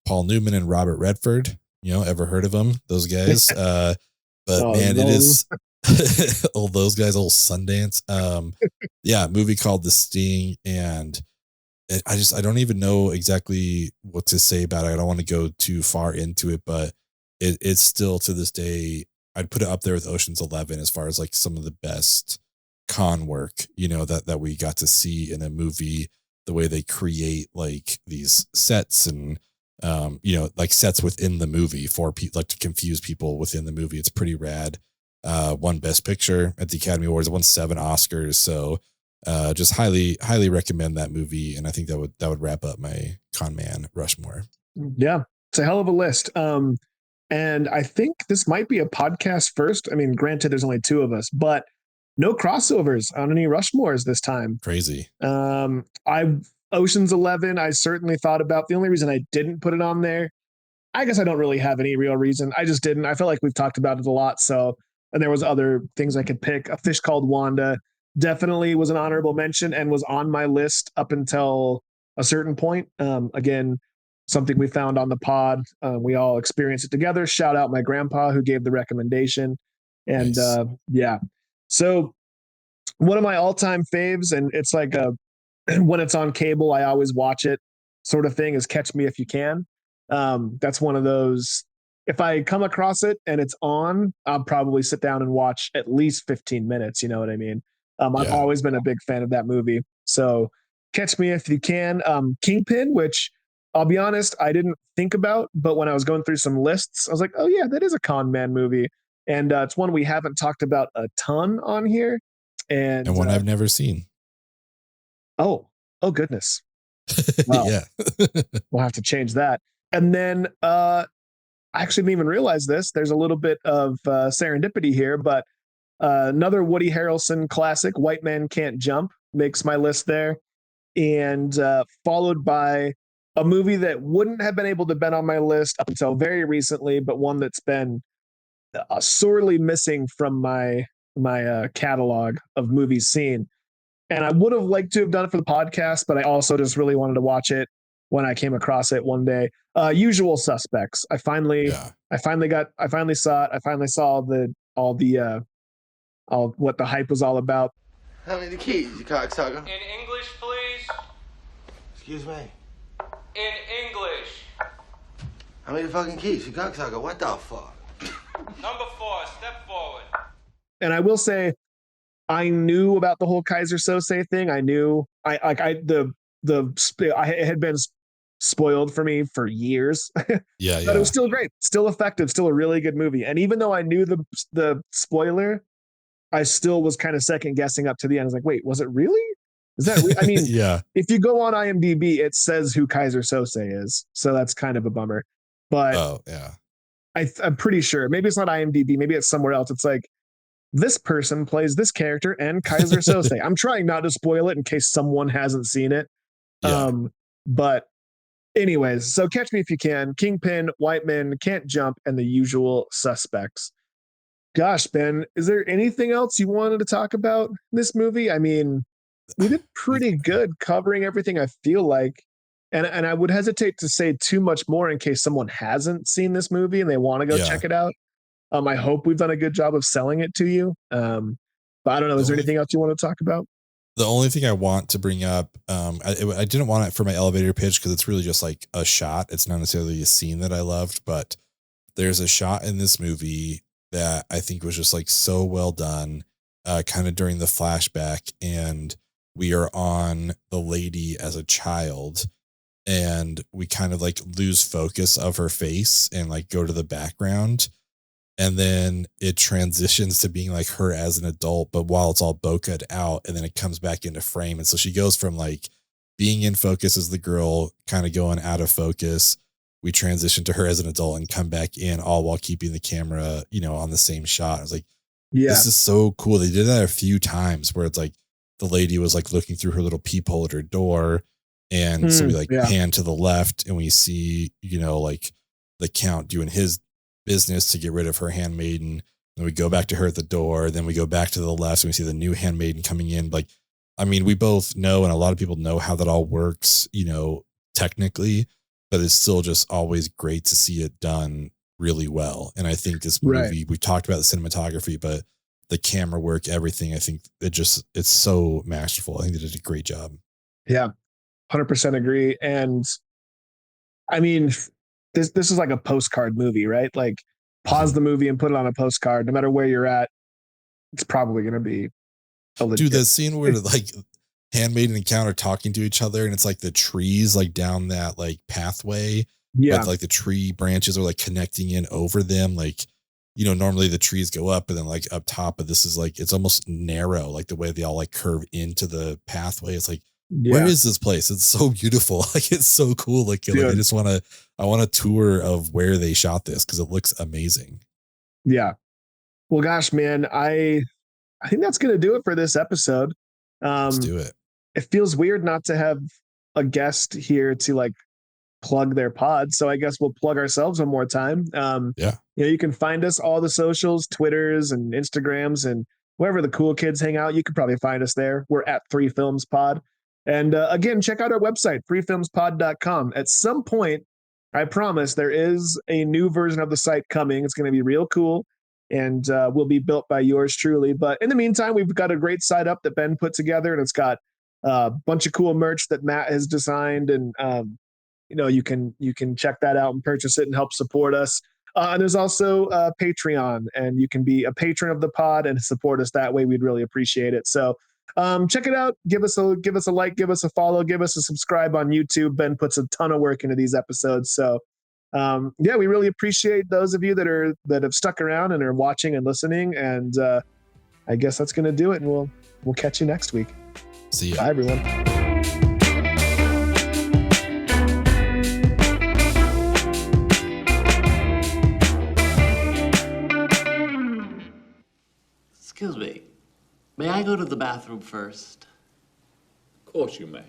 S1: Paul Newman and Robert Redford. You know, ever heard of them? Those guys. But man, it is all those guys, old Sundance. Yeah, movie called The Sting. And I don't even know exactly what to say about it. I don't want to go too far into it, but it's still to this day, I'd put it up there with Ocean's 11 as far as like some of the best con work, you know, that we got to see in a movie, the way they create like these sets and, you know, like sets within the movie for people, like to confuse people within the movie. It's pretty rad. Won Best Picture at the Academy Awards, won 7 Oscars. So just highly recommend that movie. And I think that would wrap up my con man Rushmore.
S2: Yeah, it's a hell of a list. And I think this might be a podcast first. I mean, granted, there's only 2 of us, but no crossovers on any Rushmores this time.
S1: Crazy.
S2: Ocean's 11, I certainly thought about. The only reason I didn't put it on there, I guess I don't really have any real reason. I just didn't. I felt like we've talked about it a lot. So, and there was other things I could pick. A Fish Called Wanda definitely was an honorable mention and was on my list up until a certain point. Again, something we found on the pod. We all experienced it together. Shout out my grandpa who gave the recommendation. And nice. Yeah. So one of my all-time faves, and it's like when it's on cable, I always watch it sort of thing, is Catch Me If You Can. That's one of those, if I come across it and it's on, I'll probably sit down and watch at least 15 minutes. You know what I mean? I've always been a big fan of that movie. So Catch Me If You Can. Kingpin, which I'll be honest, I didn't think about, but when I was going through some lists, I was like, oh yeah, that is a con man movie. And it's one we haven't talked about a ton on here. And
S1: one I've never seen.
S2: Oh goodness. Well,
S1: yeah.
S2: We'll have to change that. And then I actually didn't even realize this. There's a little bit of serendipity here, but another Woody Harrelson classic, White Man Can't Jump, makes my list there. And followed by a movie that wouldn't have been able to be on my list up until very recently, but one that's been sorely missing from my catalog of movies seen. And I would have liked to have done it for the podcast, but I also just really wanted to watch it when I came across it one day. Usual Suspects. I finally saw it. I finally saw all what the hype was all about.
S5: How many keys, you cocksucker?
S7: In English, please.
S5: Excuse me?
S7: In English.
S5: How many fucking keys, you cocksucker? What the fuck?
S7: Number 4, step forward.
S2: And I will say, I knew about the whole Kaiser Sose thing. I knew it had been spoiled for me for years.
S1: Yeah,
S2: but it was still great, still effective, still a really good movie. And even though I knew the spoiler, I still was kind of second guessing up to the end. I was like, wait, was it really? Is that? I mean,
S1: yeah.
S2: If you go on IMDb, it says who Kaiser Sose is, so that's kind of a bummer. But
S1: oh yeah,
S2: I'm pretty sure. Maybe it's not IMDb. Maybe it's somewhere else. It's like, this person plays this character and Kaiser Sose. I'm trying not to spoil it in case someone hasn't seen it.
S1: Yeah.
S2: But Anyways, so Catch Me If You Can, Kingpin, White Men, Can't Jump, and The Usual Suspects. Gosh, Ben, is there anything else you wanted to talk about in this movie? I mean, we did pretty good covering everything, I feel like. And I would hesitate to say too much more in case someone hasn't seen this movie and they want to go check it out. I hope we've done a good job of selling it to you. But I don't know. Is there anything else you want to talk about?
S1: The only thing I want to bring up, I didn't want it for my elevator pitch because it's really just like a shot. It's not necessarily a scene that I loved, but there's a shot in this movie that I think was just like so well done, kind of during the flashback. And we are on the lady as a child and we kind of like lose focus of her face and like go to the background. And then it transitions to being like her as an adult, but while it's all bokeh'd out, and then it comes back into frame. And so she goes from like being in focus as the girl, kind of going out of focus. We transition to her as an adult and come back in, all while keeping the camera, on the same shot. I was like, this is so cool. They did that a few times where it's like the lady was like looking through her little peephole at her door. And so we like pan to the left and we see, like the Count doing his business to get rid of her handmaiden. Then we go back to her at the door. Then we go back to the left and we see the new handmaiden coming in. Like, I mean, we both know, and a lot of people know how that all works, technically, but it's still just always great to see it done really well. And I think this movie, we talked about the cinematography, but the camera work, everything, I think it's so masterful. I think they did a great job.
S2: Yeah, 100% agree. And I mean, this is like a postcard movie, right? Like pause the movie and put it on a postcard. No matter where you're at, it's probably going to be
S1: Dude, that scene where like handmaiden and Count are talking to each other and it's like the trees like down that like pathway.
S2: Yeah.
S1: But like the tree branches are like connecting in over them. Like, normally the trees go up and then like up top, but this is like, it's almost narrow, like the way they all like curve into the pathway. It's like, where is this place? It's so beautiful. Like, it's so cool. Like I want a tour of where they shot this because it looks amazing.
S2: Yeah. Well, gosh, man, I think that's going to do it for this episode.
S1: Let's do it.
S2: It feels weird not to have a guest here to like plug their pod. So I guess we'll plug ourselves one more time. You can find us all the socials, Twitters and Instagrams and wherever the cool kids hang out. You could probably find us there. We're at 3 Films Pod. And again, check out our website, 3filmspod.com. At some point, I promise there is a new version of the site coming. It's going to be real cool and will be built by yours truly. But in the meantime, we've got a great site up that Ben put together, and it's got a bunch of cool merch that Matt has designed. And, you can check that out and purchase it and help support us. And there's also Patreon, and you can be a patron of the pod and support us that way. We'd really appreciate it. So check it out. Give us a like, give us a follow, give us a subscribe on YouTube. Ben puts a ton of work into these episodes. So we really appreciate those of you that have stuck around and are watching and listening. And I guess that's going to do it. And we'll catch you next week.
S1: See ya.
S2: Bye, everyone.
S8: Excuse me. May I go to the bathroom first?
S9: Of course you may.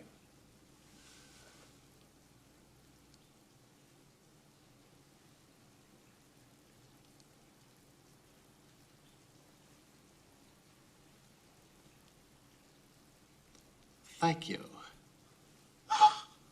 S8: Thank you.